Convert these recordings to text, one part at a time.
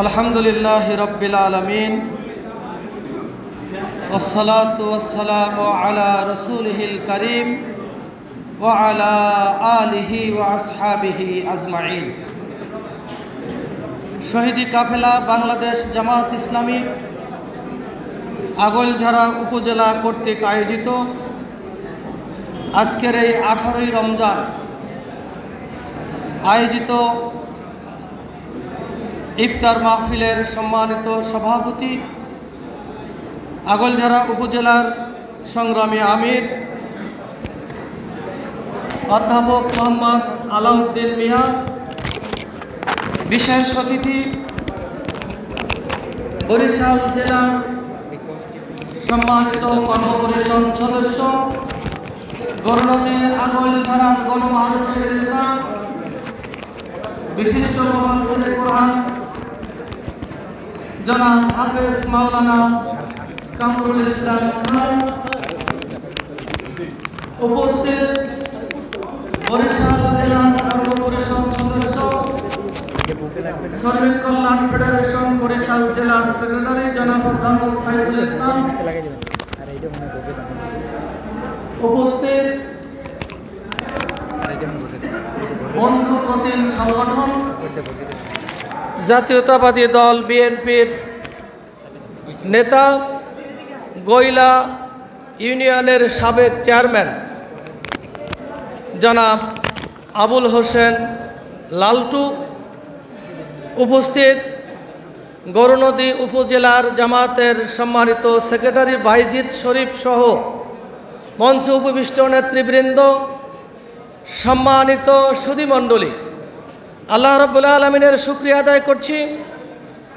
আলহামদুলিল্লাহি রাব্বিল আলামিন ওয়াসসালাতু ওয়াসসালামু আলা রাসূলিহিল কারীম ওয়া আলা আলিহি ওয়া আসহাবিহি আজমাইন। শহীদি কাফেলা বাংলাদেশ জামাত ইসলামী আগৈলঝাড়া উপজেলা কর্তৃক আয়োজিত আজকের এই 18ই রমজান আয়োজিত ইফতার মাহফিলের সম্মানিত সভাপতি আগৈলঝাড়া উপজেলার সংগ্রামী আমির অধ্যাপক মোহাম্মদ আলাউদ্দিন মিয়া, বিশেষ অতিথি বরিশাল জেলার সম্মানিত কর্মপরিষদ সদস্য গৌরনদী আগৈলঝাড়ার গণমানুষের নেতা বিশিষ্ট মুফাসসিরে কোরআন জনাব হাফেজ মাওলানা কামরুল ইসলাম খান, উপস্থিত বরিশাল জেলার কর্মপরিষদ সদস্য শ্রমিক কল্যাণ ফেডারেশন বরিশাল জেলার সেক্রেটারি জনাব অধ্যাপক সাইফুল ইসলাম, উপস্থিত বন্ধু প্রতিম সংগঠন জাতীয়তাবাদী দল বিএনপির নেতা, গইলা ইউনিয়নের সাবেক চেয়ারম্যান জনাব আবুল হোসেন লালটু, উপস্থিত গৌরনদী উপজেলার জামাতের সম্মানিত সেক্রেটারি বাইজিদ শরীফ সহ মঞ্চে উপবিষ্ট নেতৃবৃন্দ, সম্মানিত সুধীমণ্ডলী, আল্লাহ রব্বুল আলমিনের শুকরিয়া আদায় করছি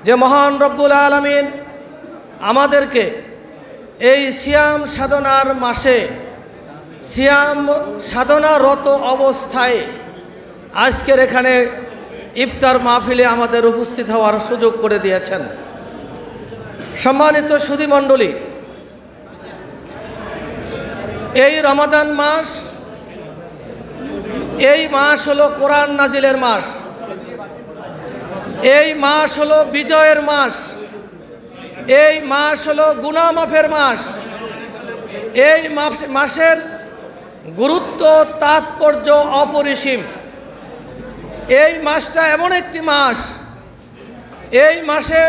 যে মহান রব্বুল আলমিন আমাদেরকে এই সিয়াম সাধনার মাসে সিয়াম সাধনারত অবস্থায় আজকের এখানে ইফতার মাহফিলে আমাদের উপস্থিত হওয়ার সুযোগ করে দিয়েছেন। সম্মানিত সুধীমণ্ডলী, এই রমাদান মাস, এই মাস হলো কোরআন নাজিলের মাস, এই মাস হলো বিজয়ের মাস, এই মাস হলো গুনাহ মাফের মাস। এই মাসের গুরুত্ব তাৎপর্য অপরিসীম। এই মাসটা এমন একটি মাস, এই মাসে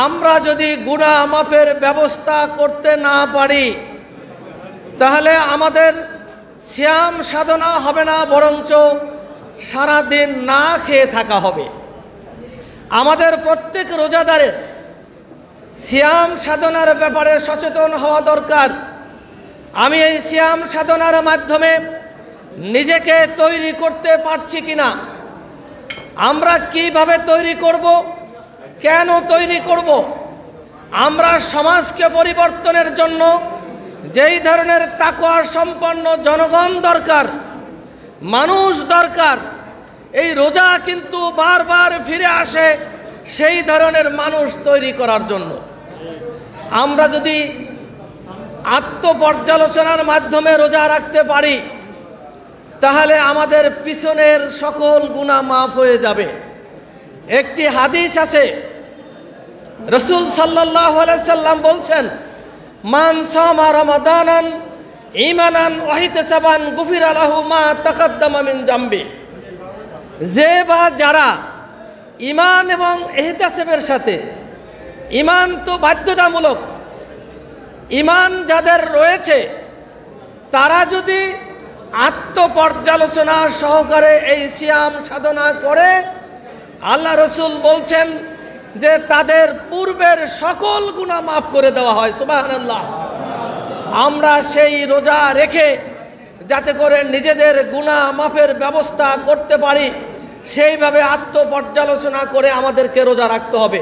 আমরা যদি গুনাহ মাফের ব্যবস্থা করতে না পারি তাহলে আমাদের সিয়াম সাধনা হবে না, বরঞ্চ সারাদিন না খেয়ে থাকা হবে। আমাদের প্রত্যেক রোজাদারের সিয়াম সাধনার ব্যাপারে সচেতন হওয়া দরকার। আমি এই সিয়াম সাধনার মাধ্যমে নিজেকে তৈরি করতে পারছি কিনা, আমরা কিভাবে তৈরি করব, কেন তৈরি করব, আমরা সমাজকে পরিবর্তনের জন্য যেই ধরনের তাকওয়া সম্পন্ন জনগণ দরকার, মানুষ দরকার, এই রোজা কিন্তু বারবার ফিরে আসে সেই ধরনের মানুষ তৈরি করার জন্য। আমরা যদি আত্মপর্যালোচনার মাধ্যমে রোজা রাখতে পারি তাহলে আমাদের পিছনের সকল গুনাহ মাফ হয়ে যাবে। একটি হাদিস আছে, রাসূল সাল্লাল্লাহু আলাইহি সাল্লাম বলছেন, মান সামা রমাদানান ঈমানান ওয়া ইহতিসাবান গুফিরা লাহু মা তাকাদ্দামা মিন জামবি। যে বা যারা ঈমান এবং ইহতিসাবের সাথে, ঈমান তো বাধ্যতামূলক, ঈমান যাদের রয়েছে তারা যদি আত্মপর্যালোচনা সহকারে এই সিয়াম সাধনা করে, আল্লাহ রসুল বলছেন যে তাদের পূর্বের সকল গুনাহ মাফ করে দেওয়া হয়। সুবহানাল্লাহ। আমরা সেই রোজা রেখে যাতে করে নিজেদের গুনাহ মাফের ব্যবস্থা করতে পারি সেইভাবে আত্মপর্যালোচনা করে আমাদেরকে রোজা রাখতে হবে।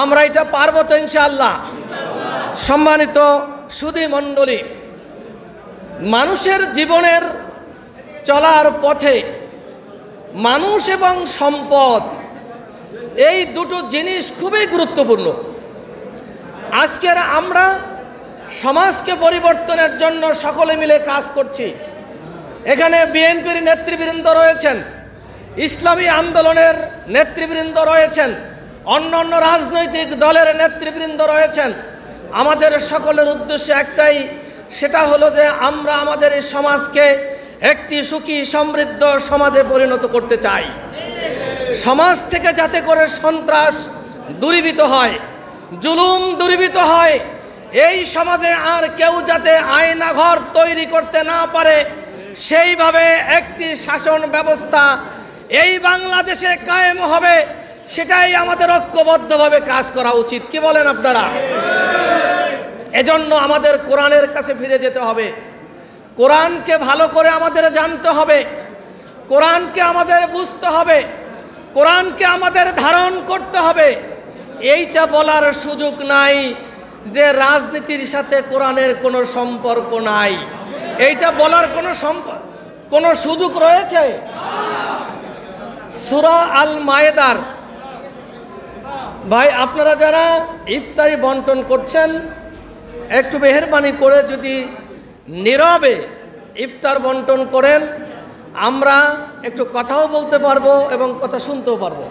আমরা এটা পারবো তো ইনশাআল্লাহ? সম্মানিত সুধীমণ্ডলী, মানুষের জীবনের চলার পথে মানুষ এবং সম্পদ এই দুটো জিনিস খুবই গুরুত্বপূর্ণ। আজকের আমরা সমাজকে পরিবর্তনের জন্য সকলে মিলে কাজ করছি। এখানে বিএনপির নেতৃবৃন্দ রয়েছেন, ইসলামী আন্দোলনের নেতৃবৃন্দ রয়েছেন, অন্য অন্য রাজনৈতিক দলের নেতৃবৃন্দ রয়েছেন, আমাদের সকলের উদ্দেশ্য একটাই, সেটা হলো যে আমরা আমাদের এই সমাজকে একটি সুখী সমৃদ্ধ সমাজে পরিণত করতে চাই। সমাজ থেকে যাতে করে সন্ত্রাস দূরীভূত হয়, জুলুম দূরীভূত হয়, এই সমাজে আর কেউ যাতে আয়নাঘর তৈরি করতে না পারে, সেইভাবে একটি শাসন ব্যবস্থা এই বাংলাদেশে কায়েম হবে, সেটাই আমাদের ঐক্যবদ্ধভাবে কাজ করা উচিত। কি বলেন আপনারা? এজন্য আমাদের কোরআনের কাছে ফিরে যেতে হবে, কোরআনকে ভালো করে আমাদের জানতে হবে, কোরআনকে আমাদের বুঝতে হবে, কোরআনকে আমাদের ধারণ করতে হবে। এইটা বলার সুযোগ নাই যে রাজনীতির সাথে কোরআনের কোনো সম্পর্ক নাই, এইটা বলার কোনো সুযোগ রয়েছে? সূরা আল মায়েদার, ভাই আপনারা যারা ইফতারি বন্টন করছেন একটু মেহেরবানি করে যদি নীরবে ইফতার বন্টন করেন, আমরা একটু কথাও বলতে পারবো এবং কথা শুনতেও পারবো।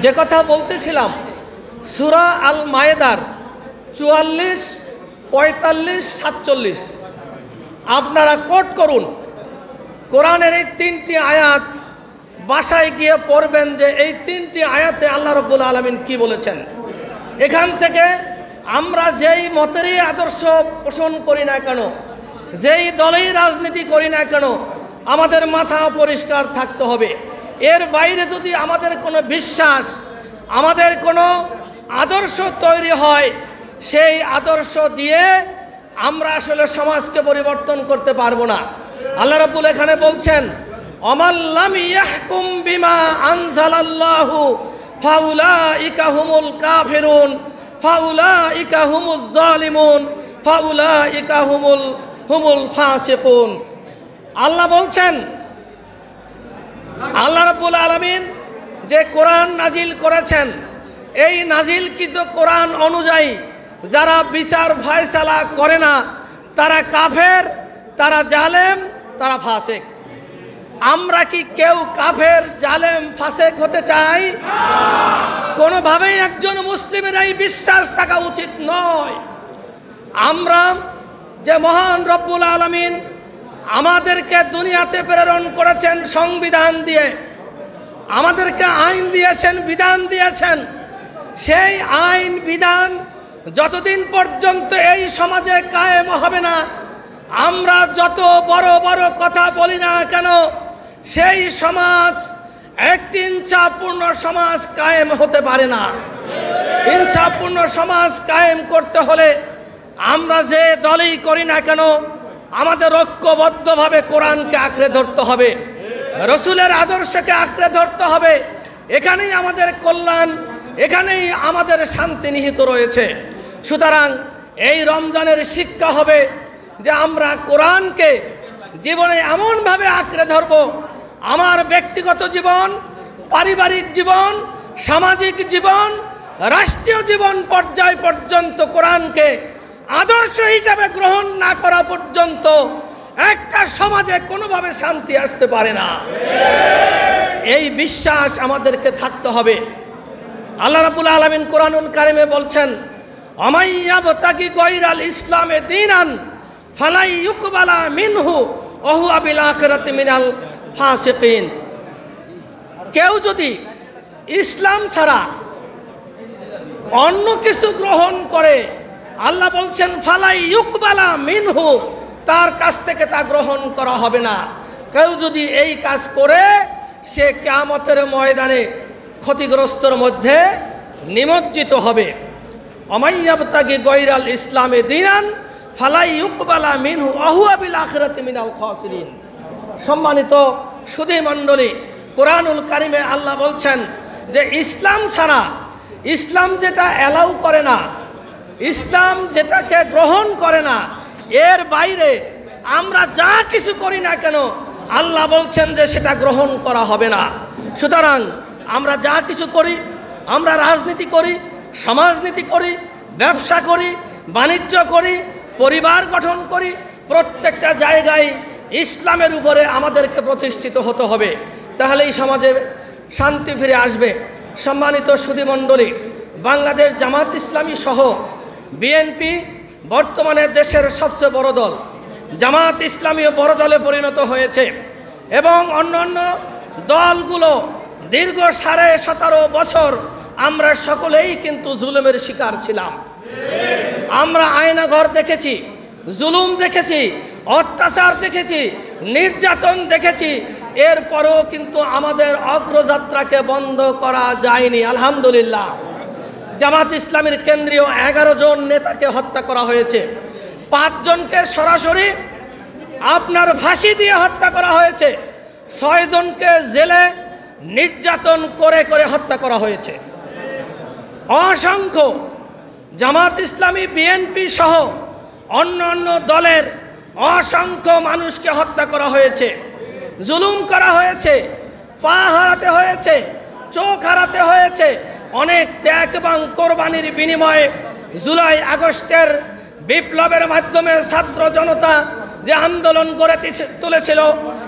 যে কথা বলতেছিলাম, সূরা আল মায়েদার 44, 45, 47 আপনারা কোট করুন। কোরআনের এই 3টি আয়াত বাসায় গিয়ে পড়বেন যে এই 3টি আয়াতে আল্লাহ রাব্বুল আলামিন কি বলেছেন। এখান থেকে আমরা যেই মতেরই আদর্শ পোষণ করি না কেন, যেই দলেই রাজনীতি করি না কেন, আমাদের মাথা পরিষ্কার থাকতে হবে। এর বাইরে যদি আমাদের কোনো বিশ্বাস, আমাদের কোনো আদর্শ তৈরি হয়, সেই আদর্শ দিয়ে আমরা আসলে সমাজকে পরিবর্তন করতে পারবো না। আল্লাহ রাব্বুল এখানে বলছেন, অমাল্লাম ইয়াহকুম বিমা আনজালাল্লাহু ফাউলাইকা হুমুল কাফিরুন ফাউলাইকা হুমুজ জালিমুন ফাউলাইকা হুমুল ফাসিকুন। আল্লাহ বলছেন, আল্লাহ রাব্বুল আলামিন যে কোরআন নাজিল করেছেন, এই নাজিলকৃত কোরআন অনুযায়ী যারা বিচার ফয়সালা করে না, তারা কাফের, তারা জালেম, তারা ফাসিক। আমরা কি কেউ কাফের, জালেম, ফাসিক হতে চাই? কোনোভাবেই একজন মুসলিমের এই বিশ্বাস থাকা উচিত নয়। আমরা যে মহান রব্বুল আলামিন আমাদেরকে দুনিয়াতে প্রেরণ করেছেন সংবিধান দিয়ে, আমাদেরকে আইন দিয়েছেন, বিধান দিয়েছেন, সেই আইন বিধান যতদিন পর্যন্ত এই সমাজে কায়েম হবে না, আমরা যত বড় বড় কথা বলি না কেন, সেই সমাজ একটি ইনসাফপূর্ণ সমাজ কায়েম হতে পারে না। ইনসাফপূর্ণ সমাজ কায়েম করতে হলে আমরা যে দলই করি না কেন, আমাদের ঐক্যবদ্ধভাবে কোরআনকে আঁকড়ে ধরতে হবে, রসুলের আদর্শকে আঁকড়ে ধরতে হবে। এখানেই আমাদের কল্যাণ, এখানেই আমাদের শান্তি নিহিত রয়েছে। সুতরাং এই রমজানের শিক্ষা হবে যে আমরা কোরআনকে জীবনে এমনভাবে আঁকড়ে ধরব, আমার ব্যক্তিগত জীবন, পারিবারিক জীবন, সামাজিক জীবন, রাষ্ট্রীয় জীবন পর্যায় পর্যন্ত কোরআনকে আদর্শ হিসাবে গ্রহণ না করা পর্যন্ত একটা সমাজে কোনোভাবে শান্তি আসতে পারে না। এই বিশ্বাস আমাদেরকে থাকতে হবে। আল্লাহ রাব্বুল আলামিন কোরআনুল কারিমে বলছেন, অমাইয়াবতাগি গায়রাল ইসলামে দীনান ফালাই ইউকবালা মিনহু ওয়া হুয়া বিল আখিরাতি মিনাল ফাসিকিন। কেউ যদি ইসলাম ছাড়া অন্য কিছু গ্রহণ করে, আল্লাহ বলছেন ফালাই ইউকবালা মিনহু, তার কাছ থেকে তা গ্রহণ করা হবে না। কেউ যদি এই কাজ করে, সে কিয়ামতের ময়দানে ক্ষতিগ্রস্তর মধ্যে নিমজ্জিত হবে। অমাইয়াবতাগি গায়রাল ইসলামে দীনান ফালাই ইউকবালা মিনহু ওয়া হুয়া বিল আখিরাতি মিনাল খাসিরিন। সম্মানিত সুধী মণ্ডলী, কোরআনুল কারিমে আল্লাহ বলছেন যে ইসলাম ছাড়া, ইসলাম যেটা অ্যালাউ করে না, ইসলাম যেটাকে গ্রহণ করে না, এর বাইরে আমরা যা কিছু করি না কেন, আল্লাহ বলছেন যে সেটা গ্রহণ করা হবে না। সুতরাং আমরা যা কিছু করি, আমরা রাজনীতি করি, সমাজনীতি করি, ব্যবসা করি, বাণিজ্য করি, পরিবার গঠন করি, প্রত্যেকটা জায়গায় ইসলামের উপরে আমাদেরকে প্রতিষ্ঠিত হতে হবে। তাহলেই সমাজে শান্তি ফিরে আসবে, সম্মানিত সুধীমণ্ডলী, বাংলাদেশ জামাত ইসলামী সহ বিএনপি বর্তমানে দেশের সবচেয়ে বড় দল। জামাত ইসলামীও বড় দলে পরিণত হয়েছে এবং অন্যান্য দলগুলো দীর্ঘ 17.5 বছর আমরা সকলেই কিন্তু জুলুমের শিকার ছিলাম। আমরা আয়নাঘর দেখেছি, জুলুম দেখেছি, অত্যাচার দেখেছি, নির্যাতন দেখেছি। এরপরেও কিন্তু আমাদের অগ্রযাত্রাকে বন্ধ করা যায়নি। আলহামদুলিল্লাহ, জামাত ইসলামীর কেন্দ্রীয় 11 জন নেতাকে হত্যা করা হয়েছে। 5 জনকে সরাসরি আপনার ফাঁসি দিয়ে হত্যা করা হয়েছে। 6 জনকে জেলে নির্যাতন করে করে হত্যা করা হয়েছে। অসংখ্য জামাত ইসলামী, বিএনপি সহ অন্যান্য দলের অসংখ্য মানুষকে হত্যা করা হয়েছে, জুলুম করা হয়েছে, পা হারাতে হয়েছে, চোখ হারাতে হয়েছে। অনেক ত্যাগ এবং কোরবানির বিনিময়ে জুলাই আগস্টের বিপ্লবের মাধ্যমে ছাত্র জনতা যে আন্দোলন গড়ে তুলেছিল,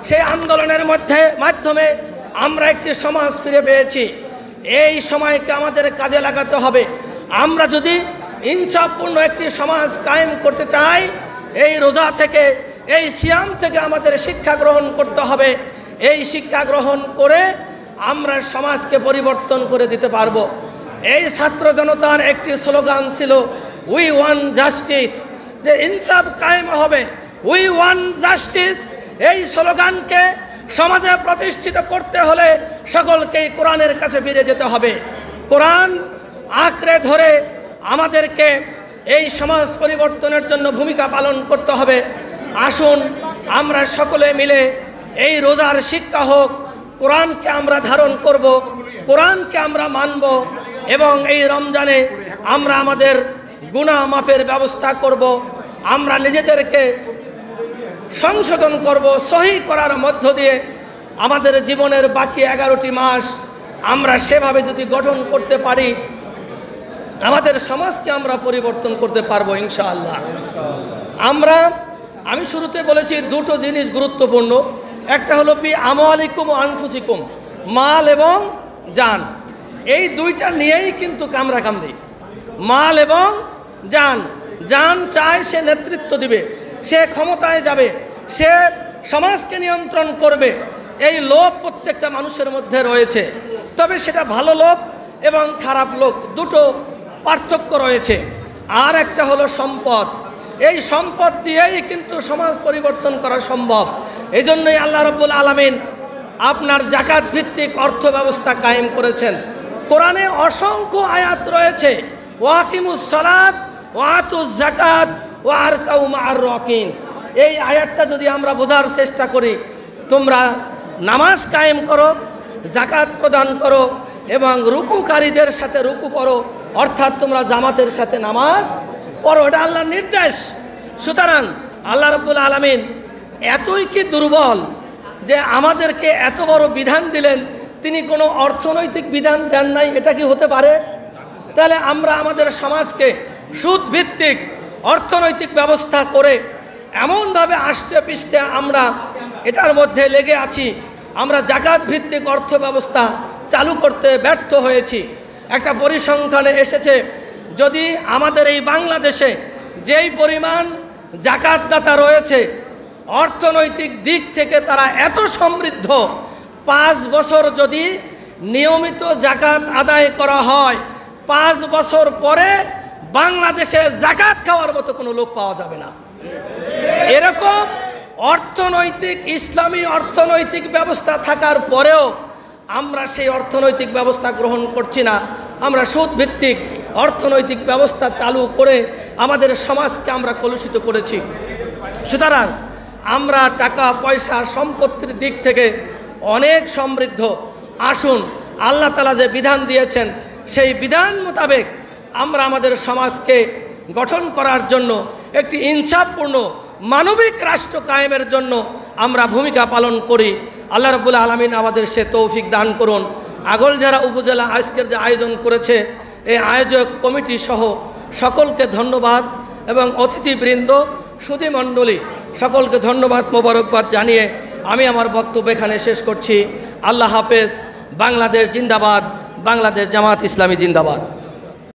সেই আন্দোলনের মাধ্যমে আমরা একটি সমাজ ফিরে পেয়েছি। এই সময়কে আমাদের কাজে লাগাতে হবে। আমরা যদি ইনসাফপূর্ণ একটি সমাজ কায়েম করতে চাই, এই রোজা থেকে, এই সিয়াম থেকে আমাদের শিক্ষা গ্রহণ করতে হবে। এই শিক্ষা গ্রহণ করে আমরা সমাজকে পরিবর্তন করে দিতে পারবো। এই ছাত্র জনতার একটি স্লোগান ছিল, উই ওয়ান্ট জাস্টিস, যে ইনসাফ কায়েম হবে, উই ওয়ান্ট জাস্টিস। এই স্লোগানকে সমাজে প্রতিষ্ঠিত করতে হলে সকলকেই কোরআনের কাছে ফিরে যেতে হবে। কোরআন আঁকড়ে ধরে আমাদেরকে এই সমাজ পরিবর্তনের জন্য ভূমিকা পালন করতে হবে। আসুন আমরা সকলে মিলে এই রোজার শিক্ষা হোক, কোরআনকে আমরা ধারণ করব, কোরআনকে আমরা মানব এবং এই রমজানে আমরা আমাদের গুনাহ মাফের ব্যবস্থা করব। আমরা নিজেদেরকে সংশোধন করব, সহি করার মধ্য দিয়ে আমাদের জীবনের বাকি 11টি মাস আমরা সেভাবে যদি গঠন করতে পারি, আমাদের সমাজকে আমরা পরিবর্তন করতে পারবো ইনশাআল্লাহ। আমি শুরুতে বলেছি 2টো জিনিস গুরুত্বপূর্ণ। একটা হলো বি আমওয়ালিকুম ও আনফুসিকুম, মাল এবং জান। এই 2টা নিয়েই কিন্তু কামড়াকামড়ি, মাল এবং জান। জান চায় সে নেতৃত্ব দিবে, সে ক্ষমতায় যাবে, সে সমাজকে নিয়ন্ত্রণ করবে। এই লোভ প্রত্যেকটা মানুষের মধ্যে রয়েছে, তবে সেটা ভালো লোভ এবং খারাপ লোভ, 2টো পার্থক্য রয়েছে। আর একটা হলো সম্পদ। এই সম্পদ দিয়েই কিন্তু সমাজ পরিবর্তন করা সম্ভব। এই জন্যই আল্লাহ রাব্বুল আলামিন আপনার জাকাত ভিত্তিক অর্থ ব্যবস্থা কায়েম করেছেন। কোরআনে অসংখ্য আয়াত রয়েছে, ওয়াকিমুস সালাত ওয়াতুজ যাকাত ওয়ারকাউ মা'আর রাকিন। এই আয়াতটা যদি আমরা বোঝার চেষ্টা করি, তোমরা নামাজ কায়েম করো, যাকাত প্রদান করো এবং রুকুকারীদের সাথে রুকু করো, অর্থাৎ তোমরা জামাতের সাথে নামাজ পড়ো, এটা আল্লাহর নির্দেশ। সুতরাং আল্লাহ রাব্বুল আলামিন এতই কি দুর্বল যে আমাদেরকে এত বড় বিধান দিলেন, তিনি কোনো অর্থনৈতিক বিধান দেন নাই? এটা কি হতে পারে? তাহলে আমরা আমাদের সমাজকে সুদ ভিত্তিক অর্থনৈতিক ব্যবস্থা করে এমনভাবে আষ্টে পিষ্টে আমরা এটার মধ্যে লেগে আছি, আমরা জাকাত ভিত্তিক অর্থ ব্যবস্থা চালু করতে ব্যর্থ হয়েছি। একটা পরিসংখ্যানে এসেছে, যদি আমাদের এই বাংলাদেশে যেই পরিমাণ জাকাতদাতা রয়েছে, অর্থনৈতিক দিক থেকে তারা এত সমৃদ্ধ, 5 বছর যদি নিয়মিত জাকাত আদায় করা হয়, 5 বছর পরে বাংলাদেশে জাকাত খাওয়ার মতো কোনো লোক পাওয়া যাবে না। এরকম অর্থনৈতিক, ইসলামী অর্থনৈতিক ব্যবস্থা থাকার পরেও আমরা সেই অর্থনৈতিক ব্যবস্থা গ্রহণ করছি না। আমরা সুদ ভিত্তিক অর্থনৈতিক ব্যবস্থা চালু করে আমাদের সমাজকে আমরা কলুষিত করেছি। সুতরাং আমরা টাকা পয়সা সম্পত্তির দিক থেকে অনেক সমৃদ্ধ। আসুন আল্লাহ তাআলা যে বিধান দিয়েছেন, সেই বিধান মোতাবেক আমরা আমাদের সমাজকে গঠন করার জন্য, একটি ইনসাফপূর্ণ মানবিক রাষ্ট্র কায়েমের জন্য আমরা ভূমিকা পালন করি। আল্লাহ রাব্বুল আলামিন আমাদের সে তৌফিক দান করুন। আগলঝাড়া উপজেলা আজকের যে আয়োজন করেছে, এই আয়োজক কমিটি সহ সকলকে ধন্যবাদ এবং অতিথিবৃন্দ, সুধীমণ্ডলী সকলকে ধন্যবাদ, মোবারকবাদ জানিয়ে আমি আমার বক্তব্য এখানে শেষ করছি। আল্লাহ হাফেজ। বাংলাদেশ জিন্দাবাদ, বাংলাদেশ জামাত ইসলামী জিন্দাবাদ।